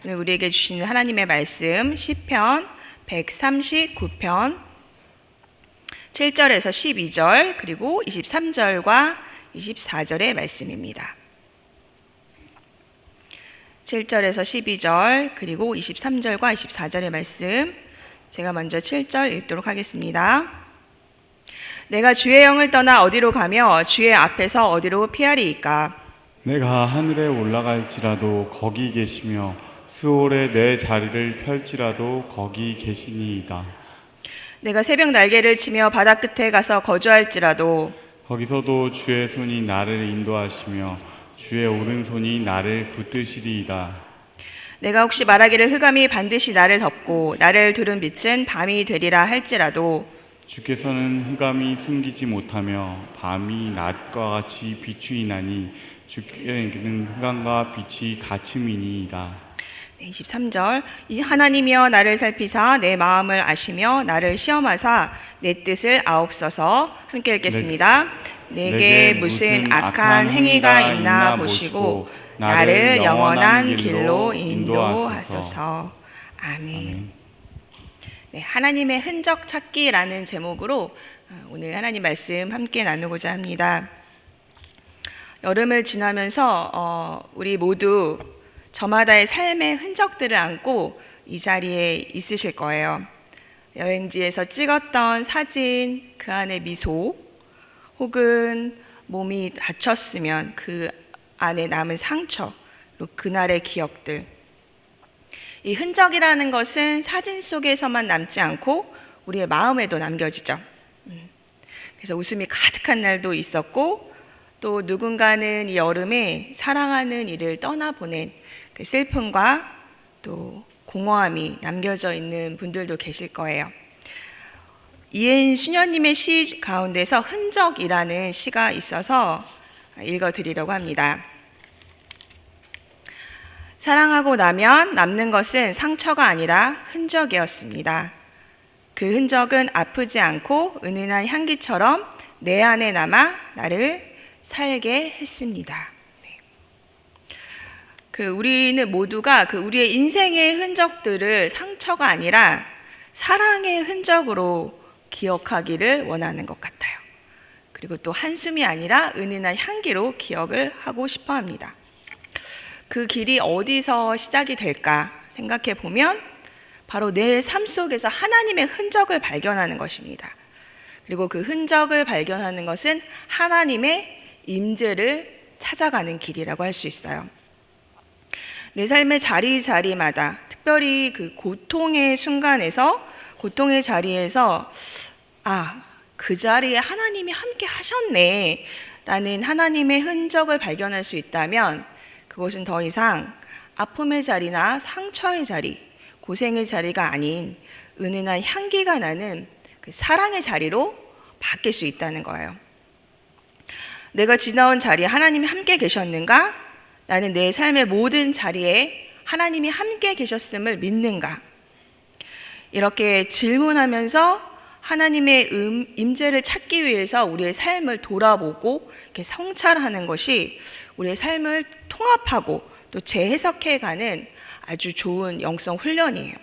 오늘 우리에게 주시는 하나님의 말씀 시편 139편 7절에서 12절 그리고 23절과 24절의 말씀입니다. 7절에서 12절 그리고 23절과 24절의 말씀, 제가 먼저 7절 읽도록 하겠습니다. 내가 주의 영을 떠나 어디로 가며 주의 앞에서 어디로 피하리이까? 내가 하늘에 올라갈지라도 거기 계시며 수월에 내 자리를 펼지라도 거기 계시니이다. 내가 새벽 날개를 치며 바다 끝에 가서 거주할지라도 거기서도 주의 손이 나를 인도하시며 주의 오른손이 나를 붙드시리이다. 내가 혹시 말하기를 흑암이 반드시 나를 덮고 나를 두른 빛은 밤이 되리라 할지라도 주께서는 흑암이 숨기지 못하며 밤이 낮과 같이 비추이나니 주께는 흑암과 빛이 같음이니이다. 23절 이 하나님이여 나를 살피사 내 마음을 아시며 나를 시험하사 내 뜻을 아옵소서. 함께 읽겠습니다. 내게 무슨 악한 행위가 있나 보시고 나를 영원한 길로 인도하소서. 아멘. 네, 하나님의 흔적 찾기라는 제목으로 오늘 하나님 말씀 함께 나누고자 합니다. 여름을 지나면서 우리 모두 저마다의 삶의 흔적들을 안고 이 자리에 있으실 거예요. 여행지에서 찍었던 사진, 그 안에 미소, 혹은 몸이 다쳤으면 그 안에 남은 상처, 그리고 그날의 기억들. 이 흔적이라는 것은 사진 속에서만 남지 않고 우리의 마음에도 남겨지죠. 그래서 웃음이 가득한 날도 있었고, 또 누군가는 이 여름에 사랑하는 이를 떠나보낸 그 슬픔과 또 공허함이 남겨져 있는 분들도 계실 거예요. 이혜인 수녀님의 시 가운데서 흔적이라는 시가 있어서 읽어드리려고 합니다. 사랑하고 나면 남는 것은 상처가 아니라 흔적이었습니다. 그 흔적은 아프지 않고 은은한 향기처럼 내 안에 남아 나를 살게 했습니다. 우리는 모두가 우리의 인생의 흔적들을 상처가 아니라 사랑의 흔적으로 기억하기를 원하는 것 같아요. 그리고 또 한숨이 아니라 은은한 향기로 기억을 하고 싶어 합니다. 그 길이 어디서 시작이 될까 생각해 보면 바로 내 삶 속에서 하나님의 흔적을 발견하는 것입니다. 그리고 그 흔적을 발견하는 것은 하나님의 임재를 찾아가는 길이라고 할 수 있어요. 내 삶의 자리마다 특별히 그 고통의 순간에서, 고통의 자리에서 그 자리에 하나님이 함께 하셨네 라는 하나님의 흔적을 발견할 수 있다면 그것은 더 이상 아픔의 자리나 상처의 자리, 고생의 자리가 아닌 은은한 향기가 나는 그 사랑의 자리로 바뀔 수 있다는 거예요. 내가 지나온 자리에 하나님이 함께 계셨는가? 나는 내 삶의 모든 자리에 하나님이 함께 계셨음을 믿는가? 이렇게 질문하면서 하나님의 임재를 찾기 위해서 우리의 삶을 돌아보고 이렇게 성찰하는 것이 우리의 삶을 통합하고 또 재해석해가는 아주 좋은 영성 훈련이에요.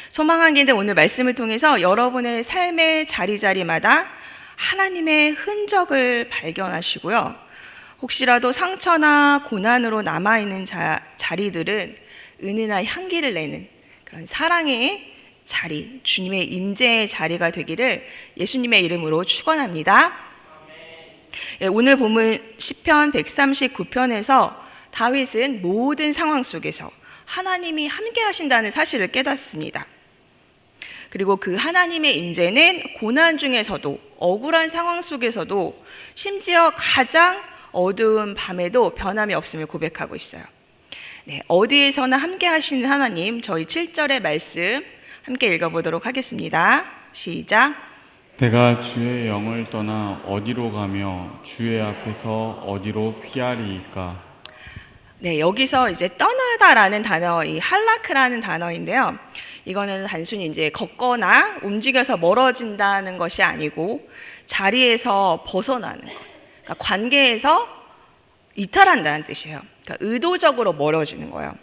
소망한 길은 오늘 말씀을 통해서 여러분의 삶의 자리마다 하나님의 흔적을 발견하시고요. 혹시라도 상처나 고난으로 남아있는 자리들은 은은한 향기를 내는 그런 사랑의 자리, 주님의 임재의 자리가 되기를 예수님의 이름으로 축원합니다. 오늘 본문 시편 139편에서 다윗은 모든 상황 속에서 하나님이 함께 하신다는 사실을 깨닫습니다. 그리고 그 하나님의 임재는 고난 중에서도, 억울한 상황 속에서도, 심지어 가장 어두운 밤에도 변함이 없음을 고백하고 있어요. 어디에서나 함께 하시는 하나님, 저희 7절의 말씀 함께 읽어보도록 하겠습니다. 시작. 내가 주의 영을 떠나 어디로 가며 주의 앞에서 어디로 피하리이까? 여기서 이제 떠나다라는 단어, 이 할라크라는 단어인데요. 이거는 단순히 이제 걷거나 움직여서 멀어진다는 것이 아니고 자리에서 벗어나는 것. 그러니까 관계에서 이탈한다는 뜻이에요. 그러니까 의도적으로 멀어지는 거예요.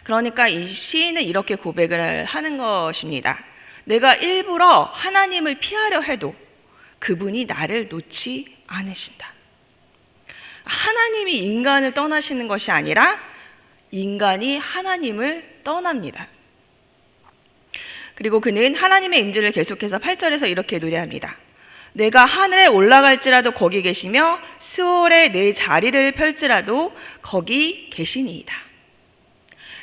그러니까 이 시인은 이렇게 고백을 하는 것입니다. 내가 일부러 하나님을 피하려 해도 그분이 나를 놓지 않으신다. 하나님이 인간을 떠나시는 것이 아니라 인간이 하나님을 떠납니다. 그리고 그는 하나님의 임재를 계속해서 8절에서 이렇게 노래합니다. 내가 하늘에 올라갈지라도 거기 계시며 스올에 내 자리를 펼지라도 거기 계시니이다.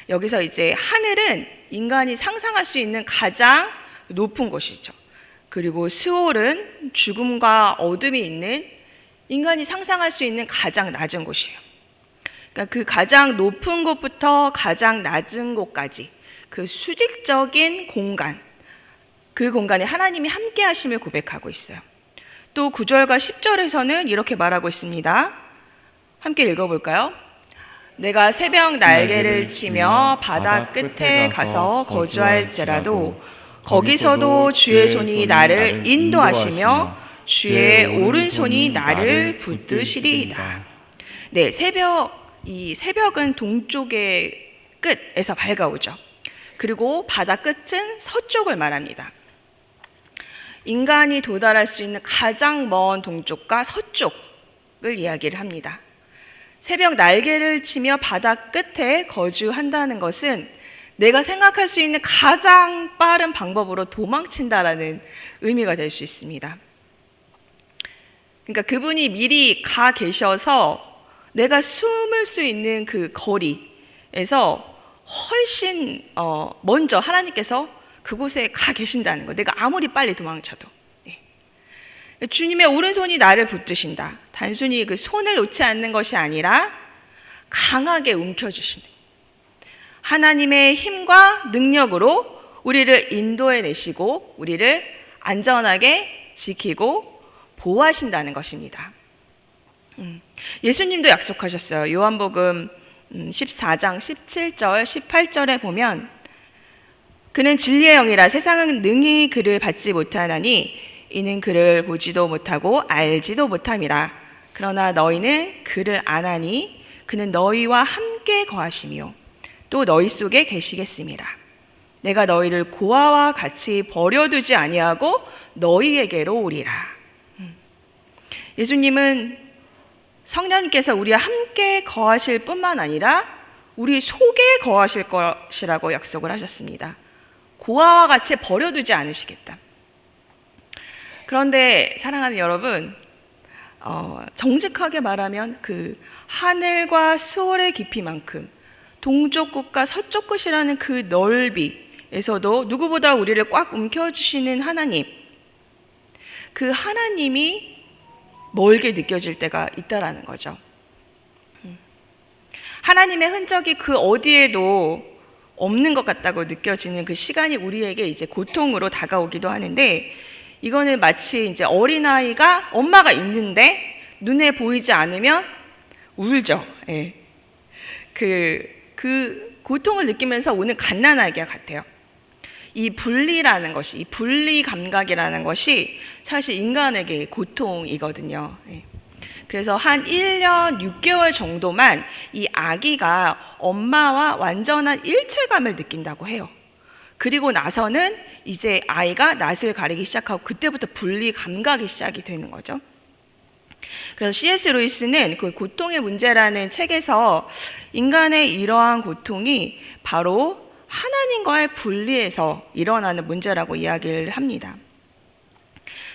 여기서 이제 하늘은 인간이 상상할 수 있는 가장 높은 곳이죠. 그리고 스올은 죽음과 어둠이 있는 인간이 상상할 수 있는 가장 낮은 곳이에요. 그러니까 그 가장 높은 곳부터 가장 낮은 곳까지 그 수직적인 공간, 그 공간에 하나님이 함께 하심을 고백하고 있어요. 또 9절과 10절에서는 이렇게 말하고 있습니다. 함께 읽어볼까요? 내가 새벽 날개를 치며 바다 끝에 가서 거주할지라도 거기서도 주의 손이 나를 인도하시며 주의 오른손이 나를 붙드시리이다. 네, 이 새벽은 동쪽의 끝에서 밝아오죠. 그리고 바다 끝은 서쪽을 말합니다. 인간이 도달할 수 있는 가장 먼 동쪽과 서쪽을 이야기를 합니다. 새벽 날개를 치며 바다 끝에 거주한다는 것은 내가 생각할 수 있는 가장 빠른 방법으로 도망친다라는 의미가 될 수 있습니다. 그러니까 그분이 미리 가 계셔서 내가 숨을 수 있는 그 거리에서 훨씬 먼저 하나님께서 그곳에 가 계신다는 거. 내가 아무리 빨리 도망쳐도. 네. 주님의 오른손이 나를 붙드신다. 단순히 그 손을 놓지 않는 것이 아니라 강하게 움켜주시는 하나님의 힘과 능력으로 우리를 인도해 내시고 우리를 안전하게 지키고 보호하신다는 것입니다. 예수님도 약속하셨어요. 요한복음 14장 17절 18절에 보면 그는 진리의 영이라 세상은 능히 그를 받지 못하나니 이는 그를 보지도 못하고 알지도 못함이라. 그러나 너희는 그를 아나니 그는 너희와 함께 거하시며 또 너희 속에 계시겠습니다. 내가 너희를 고아와 같이 버려두지 아니하고 너희에게로 오리라. 예수님은 성령님께서 우리와 함께 거하실 뿐만 아니라 우리 속에 거하실 것이라고 약속을 하셨습니다. 고아와 같이 버려두지 않으시겠다. 그런데 사랑하는 여러분, 정직하게 말하면 그 하늘과 수월의 깊이만큼 동쪽 끝과 서쪽 끝이라는 그 넓이에서도 누구보다 우리를 꽉 움켜주시는 하나님, 그 하나님이 멀게 느껴질 때가 있다라는 거죠. 하나님의 흔적이 그 어디에도 없는 것 같다고 느껴지는 그 시간이 우리에게 이제 고통으로 다가오기도 하는데, 이거는 마치 이제 어린아이가 엄마가 있는데 눈에 보이지 않으면 울죠. 예. 그 고통을 느끼면서 오는 갓난아기와 같아요. 이 분리라는 것이, 이 분리 감각이라는 것이 사실 인간에게 고통이거든요. 예. 그래서 한 1년 6개월 정도만 이 아기가 엄마와 완전한 일체감을 느낀다고 해요. 그리고 나서는 이제 아이가 낯을 가리기 시작하고 그때부터 분리 감각이 시작이 되는 거죠. 그래서 C.S. 루이스는 그 고통의 문제라는 책에서 인간의 이러한 고통이 바로 하나님과의 분리에서 일어나는 문제라고 이야기를 합니다.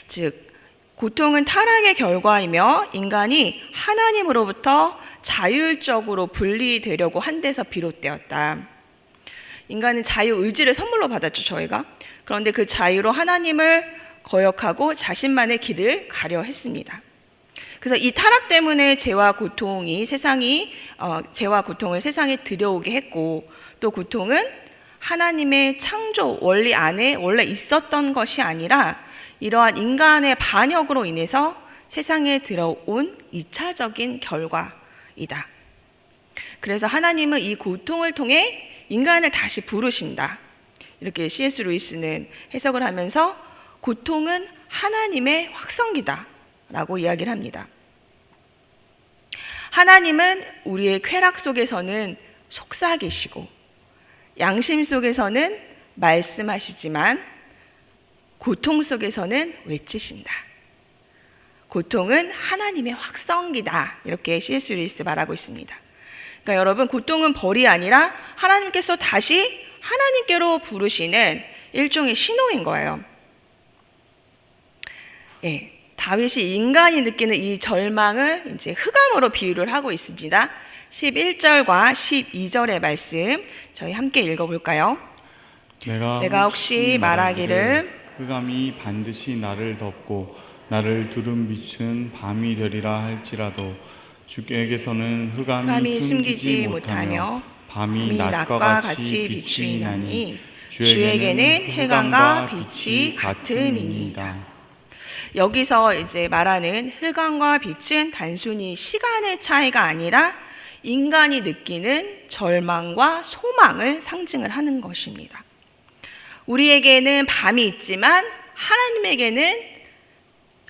즉, 고통은 타락의 결과이며 인간이 하나님으로부터 자율적으로 분리되려고 한 데서 비롯되었다. 인간은 자유의지를 선물로 받았죠, 저희가. 그런데 그 자유로 하나님을 거역하고 자신만의 길을 가려 했습니다. 그래서 이 타락 때문에 죄와 고통을 세상에 들여오게 했고, 또 고통은 하나님의 창조 원리 안에 원래 있었던 것이 아니라 이러한 인간의 반역으로 인해서 세상에 들어온 2차적인 결과이다. 그래서 하나님은 이 고통을 통해 인간을 다시 부르신다. 이렇게 C.S. 루이스는 해석을 하면서 고통은 하나님의 확성기다 라고 이야기를 합니다. 하나님은 우리의 쾌락 속에서는 속삭이시고 양심 속에서는 말씀하시지만 고통 속에서는 외치신다. 고통은 하나님의 확성기다. 이렇게 C.S. 루이스 말하고 있습니다. 그러니까 여러분, 고통은 벌이 아니라 하나님께서 다시 하나님께로 부르시는 일종의 신호인 거예요. 예, 다윗이 인간이 느끼는 이 절망을 이제 흑암으로 비유를 하고 있습니다. 11절과 12절의 말씀 저희 함께 읽어볼까요? 내가 혹시 말하기를 흑암이 반드시 나를 덮고 나를 두른 빛은 밤이 되리라 할지라도 주께서는 흑암이 숨기지 못하며 밤이 낮과 같이 비추이나니 주에게는 흑암과 빛이 같음이니이다. 여기서 이제 말하는 흑암과 빛은 단순히 시간의 차이가 아니라 인간이 느끼는 절망과 소망을 상징을 하는 것입니다. 우리에게는 밤이 있지만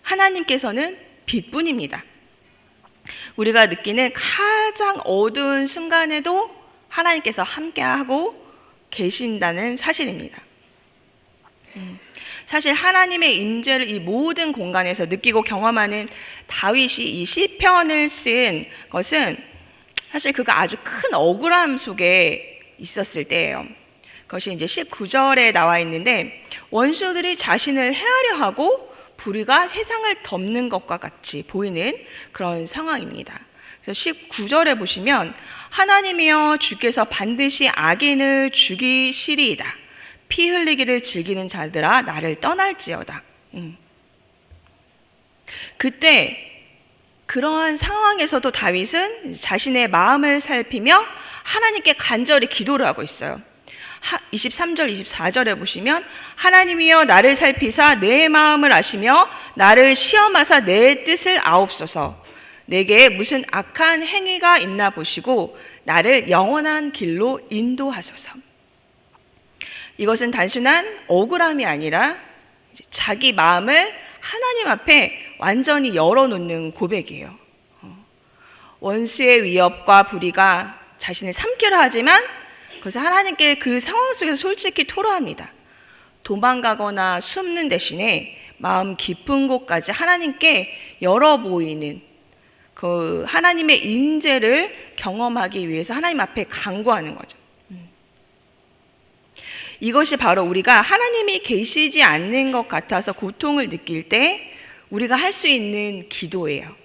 하나님께서는 빛뿐입니다. 우리가 느끼는 가장 어두운 순간에도 하나님께서 함께하고 계신다는 사실입니다. 사실 하나님의 임재를 이 모든 공간에서 느끼고 경험하는 다윗이 이 시편을 쓴 것은 사실 그가 아주 큰 억울함 속에 있었을 때예요. 그것이 이제 19절에 나와 있는데, 원수들이 자신을 해하려 하고 불의가 세상을 덮는 것과 같이 보이는 그런 상황입니다. 그래서 19절에 보시면 하나님이여 주께서 반드시 악인을 죽이시리이다. 피 흘리기를 즐기는 자들아 나를 떠날지어다. 그때 그러한 상황에서도 다윗은 자신의 마음을 살피며 하나님께 간절히 기도를 하고 있어요. 23절, 24절에 보시면 하나님이여 나를 살피사 내 마음을 아시며 나를 시험하사 내 뜻을 아옵소서. 내게 무슨 악한 행위가 있나 보시고 나를 영원한 길로 인도하소서. 이것은 단순한 억울함이 아니라 자기 마음을 하나님 앞에 완전히 열어놓는 고백이에요. 원수의 위협과 불의가 자신을 삼키려 하지만 그래서 하나님께 그 상황 속에서 솔직히 토로합니다. 도망가거나 숨는 대신에 마음 깊은 곳까지 하나님께 열어 보이는 그 하나님의 임재를 경험하기 위해서 하나님 앞에 간구하는 거죠. 이것이 바로 우리가 하나님이 계시지 않는 것 같아서 고통을 느낄 때 우리가 할 수 있는 기도예요.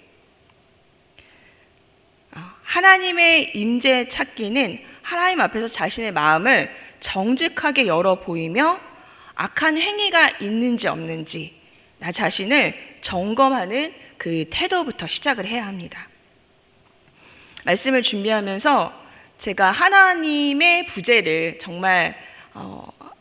하나님의 임재 찾기는 하나님 앞에서 자신의 마음을 정직하게 열어 보이며 악한 행위가 있는지 없는지 나 자신을 점검하는 그 태도부터 시작을 해야 합니다. 말씀을 준비하면서 제가 하나님의 부재를 정말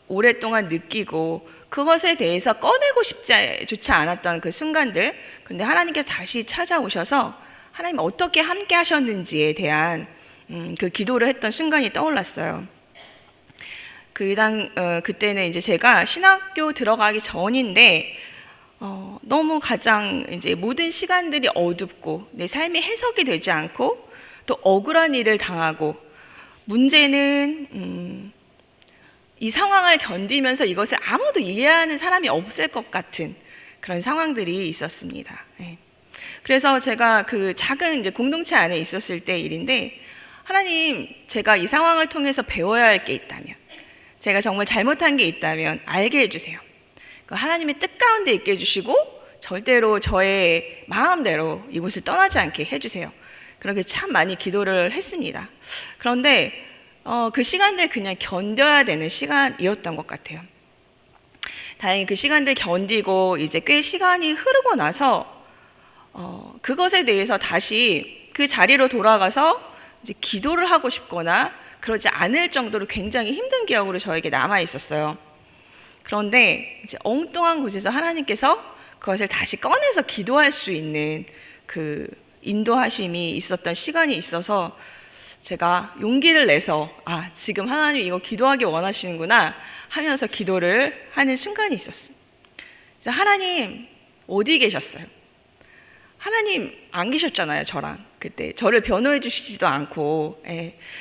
오랫동안 느끼고 그것에 대해서 꺼내고 싶지조차 않았던 그 순간들, 근데 하나님께서 다시 찾아오셔서 하나님 어떻게 함께 하셨는지에 대한 그 기도를 했던 순간이 떠올랐어요. 그때는 이제 제가 신학교 들어가기 전인데 너무 가장 이제 모든 시간들이 어둡고 내 삶이 해석이 되지 않고 또 억울한 일을 당하고 문제는 이 상황을 견디면서 이것을 아무도 이해하는 사람이 없을 것 같은 그런 상황들이 있었습니다. 그래서 제가 그 작은 이제 공동체 안에 있었을 때 일인데, 하나님, 제가 이 상황을 통해서 배워야 할 게 있다면, 제가 정말 잘못한 게 있다면 알게 해주세요. 하나님의 뜻 가운데 있게 해주시고 절대로 저의 마음대로 이곳을 떠나지 않게 해주세요. 그렇게 참 많이 기도를 했습니다. 그런데 그 시간들 그냥 견뎌야 되는 시간이었던 것 같아요. 다행히 그 시간들 견디고 이제 꽤 시간이 흐르고 나서 그것에 대해서 다시 그 자리로 돌아가서 이제 기도를 하고 싶거나 그러지 않을 정도로 굉장히 힘든 기억으로 저에게 남아 있었어요. 그런데 이제 엉뚱한 곳에서 하나님께서 그것을 다시 꺼내서 기도할 수 있는 그 인도하심이 있었던 시간이 있어서 제가 용기를 내서 지금 하나님 이거 기도하기 원하시는구나 하면서 기도를 하는 순간이 있었어요. 그래서 하나님 어디 계셨어요? 하나님 안 계셨잖아요, 저랑. 그때 저를 변호해 주시지도 않고,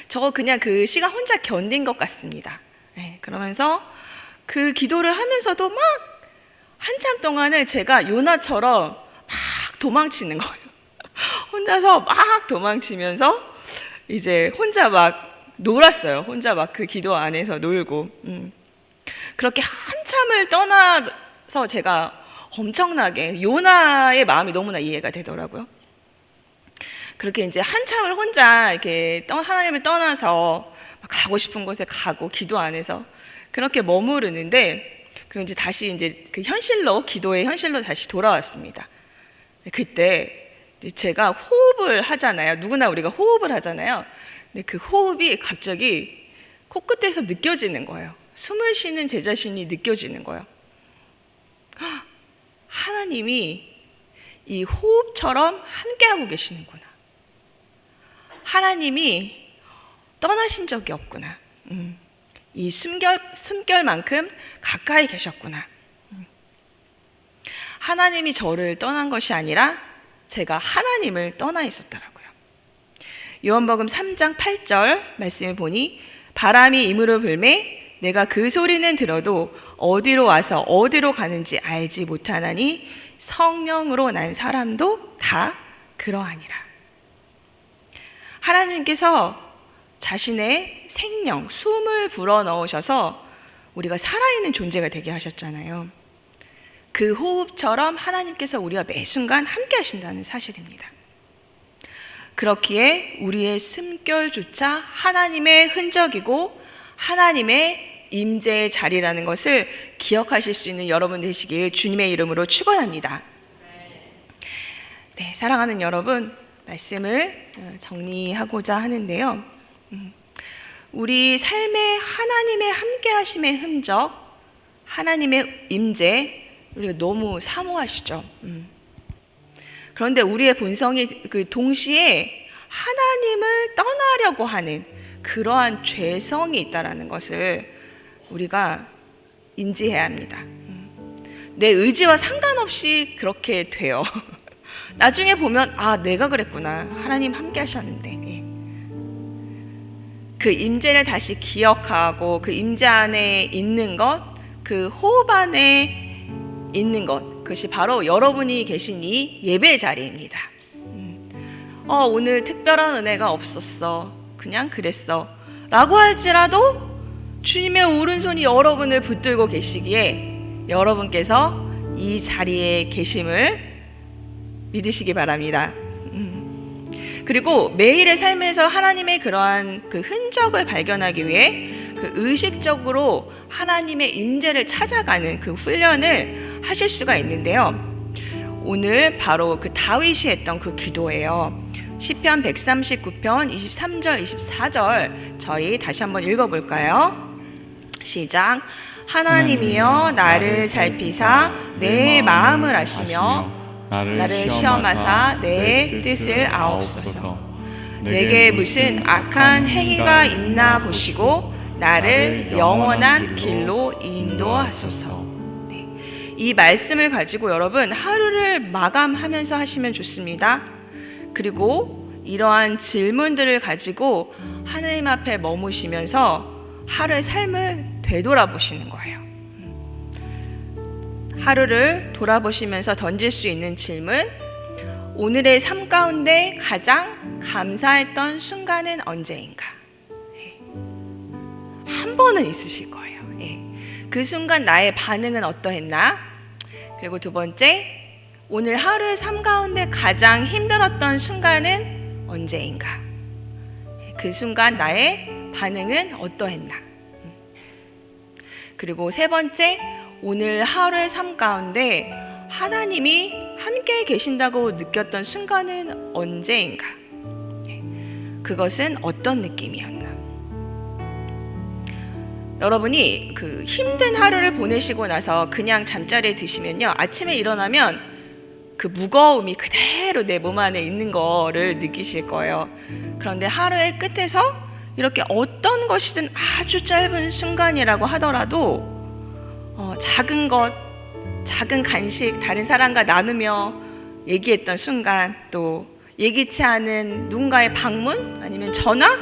저 그냥 그 시간 혼자 견딘 것 같습니다. 그러면서 그 기도를 하면서도 막 한참 동안을 제가 요나처럼 막 도망치는 거예요. 혼자서 막 도망치면서 이제 혼자 막 놀았어요. 혼자 막 그 기도 안에서 놀고. 그렇게 한참을 떠나서 제가 엄청나게 요나의 마음이 너무나 이해가 되더라고요. 그렇게 이제 한참을 혼자 이렇게 하나님을 떠나서 가고 싶은 곳에 가고 기도 안에서 그렇게 머무르는데, 그리고 이제 다시 이제 그 현실로, 기도의 현실로 다시 돌아왔습니다. 그때 제가 호흡을 하잖아요. 누구나 우리가 호흡을 하잖아요. 근데 그 호흡이 갑자기 코끝에서 느껴지는 거예요. 숨을 쉬는 제 자신이 느껴지는 거예요. 하나님이 이 호흡처럼 함께하고 계시는구나. 하나님이 떠나신 적이 없구나. 이 숨결만큼 가까이 계셨구나. 하나님이 저를 떠난 것이 아니라 제가 하나님을 떠나 있었더라고요. 요한복음 3장 8절 말씀을 보니 바람이 임으로 불매 내가 그 소리는 들어도 어디로 와서 어디로 가는지 알지 못하나니 성령으로 난 사람도 다 그러하니라. 하나님께서 자신의 생명, 숨을 불어넣으셔서 우리가 살아있는 존재가 되게 하셨잖아요. 그 호흡처럼 하나님께서 우리와 매 순간 함께 하신다는 사실입니다. 그렇기에 우리의 숨결조차 하나님의 흔적이고 하나님의 임재의 자리라는 것을 기억하실 수 있는 여러분 되시길 주님의 이름으로 축원합니다. 네, 사랑하는 여러분, 말씀을 정리하고자 하는데요. 우리 삶에 하나님의 함께 하심의 흔적, 하나님의 임재, 우리가 너무 사모하시죠. 그런데 우리의 본성이 그 동시에 하나님을 떠나려고 하는 그러한 죄성이 있다라는 것을 우리가 인지해야 합니다. 내 의지와 상관없이 그렇게 돼요. 나중에 보면 내가 그랬구나. 하나님 함께 하셨는데. 그 임재를 다시 기억하고 그 임재 안에 있는 것, 그 호흡 안에 있는 것, 그것이 바로 여러분이 계신 이 예배 자리입니다. 오늘 특별한 은혜가 없었어. 그냥 그랬어. 라고 할지라도 주님의 오른손이 여러분을 붙들고 계시기에 여러분께서 이 자리에 계심을 믿으시기 바랍니다. 그리고 매일의 삶에서 하나님의 그러한 그 흔적을 발견하기 위해 그 의식적으로 하나님의 임재를 찾아가는 그 훈련을 하실 수가 있는데요. 오늘 바로 그 다윗이 했던 그 기도예요. 시편 139편 23절 24절 저희 다시 한번 읽어볼까요? 시작. 하나님이여 나를 살피사 내 마음을 아시며 나를 시험하사 내 뜻을 아옵소서. 내게 무슨 악한 행위가 있나 보시고 나를 영원한 길로 인도하소서. 네. 이 말씀을 가지고 여러분 하루를 마감하면서 하시면 좋습니다. 그리고 이러한 질문들을 가지고 하나님 앞에 머무시면서 하루의 삶을 되돌아보시는 거예요. 하루를 돌아보시면서 던질 수 있는 질문, 오늘의 삶 가운데 가장 감사했던 순간은 언제인가? 한 번은 있으실 거예요. 그 순간 나의 반응은 어떠했나? 그리고 두 번째, 오늘 하루의 삶 가운데 가장 힘들었던 순간은 언제인가? 그 순간 나의 반응은 어떠했나? 그리고 세 번째, 오늘 하루의 삶 가운데 하나님이 함께 계신다고 느꼈던 순간은 언제인가? 그것은 어떤 느낌이었나? 여러분이 그 힘든 하루를 보내시고 나서 그냥 잠자리에 드시면요, 아침에 일어나면 그 무거움이 그대로 내 몸 안에 있는 거를 느끼실 거예요. 그런데 하루의 끝에서 이렇게 어떤 것이든 아주 짧은 순간이라고 하더라도 작은 것, 작은 간식, 다른 사람과 나누며 얘기했던 순간, 또 예기치 않은 누군가의 방문 아니면 전화,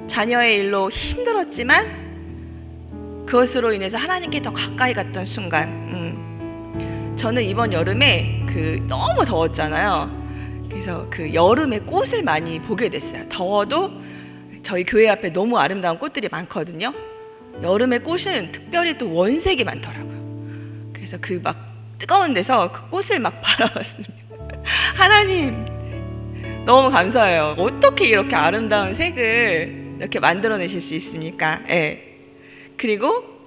자녀의 일로 힘들었지만 그것으로 인해서 하나님께 더 가까이 갔던 순간. 저는 이번 여름에 너무 더웠잖아요. 그래서 여름에 꽃을 많이 보게 됐어요. 더워도 저희 교회 앞에 너무 아름다운 꽃들이 많거든요. 여름에 꽃은 특별히 또 원색이 많더라고요. 그래서 막 뜨거운 데서 그 꽃을 막 바라봤습니다. 하나님 너무 감사해요. 어떻게 이렇게 아름다운 색을 이렇게 만들어내실 수 있습니까? 그리고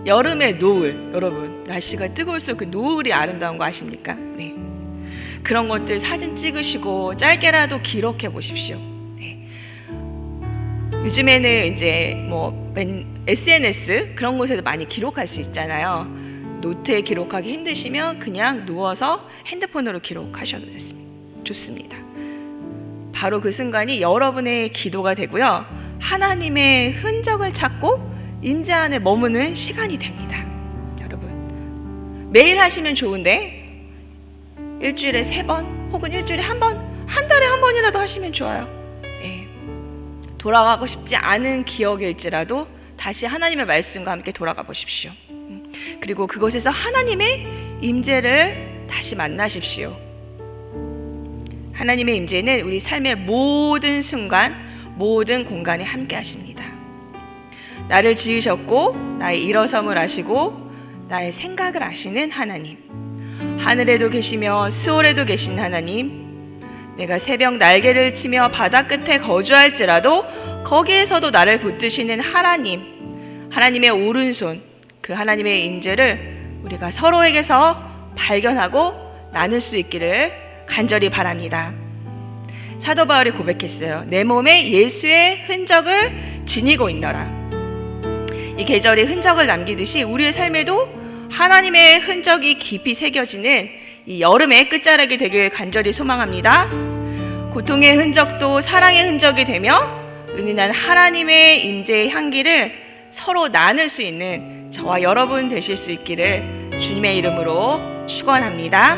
여름의 노을, 여러분 날씨가 뜨거울수록 그 노을이 아름다운 거 아십니까? 네. 그런 것들 사진 찍으시고 짧게라도 기록해 보십시오. 요즘에는 이제 SNS 그런 곳에서 많이 기록할 수 있잖아요. 노트에 기록하기 힘드시면 그냥 누워서 핸드폰으로 기록하셔도 좋습니다. 바로 그 순간이 여러분의 기도가 되고요. 하나님의 흔적을 찾고 임재 안에 머무는 시간이 됩니다. 여러분 매일 하시면 좋은데 일주일에 3번 혹은 일주일에 1번, 한 달에 1번이라도 하시면 좋아요. 돌아가고 싶지 않은 기억일지라도 다시 하나님의 말씀과 함께 돌아가 보십시오. 그리고 그곳에서 하나님의 임재를 다시 만나십시오. 하나님의 임재는 우리 삶의 모든 순간, 모든 공간에 함께 하십니다. 나를 지으셨고 나의 일어섬을 아시고 나의 생각을 아시는 하나님, 하늘에도 계시며 수월에도 계신 하나님, 내가 새벽 날개를 치며 바다 끝에 거주할지라도 거기에서도 나를 붙드시는 하나님, 하나님의 오른손, 그 하나님의 임재를 우리가 서로에게서 발견하고 나눌 수 있기를 간절히 바랍니다. 사도 바울이 고백했어요. 내 몸에 예수의 흔적을 지니고 있노라. 이 계절이 흔적을 남기듯이 우리의 삶에도 하나님의 흔적이 깊이 새겨지는 이 여름의 끝자락이 되길 간절히 소망합니다. 고통의 흔적도 사랑의 흔적이 되며 은은한 하나님의 임재의 향기를 서로 나눌 수 있는 저와 여러분 되실 수 있기를 주님의 이름으로 축원합니다.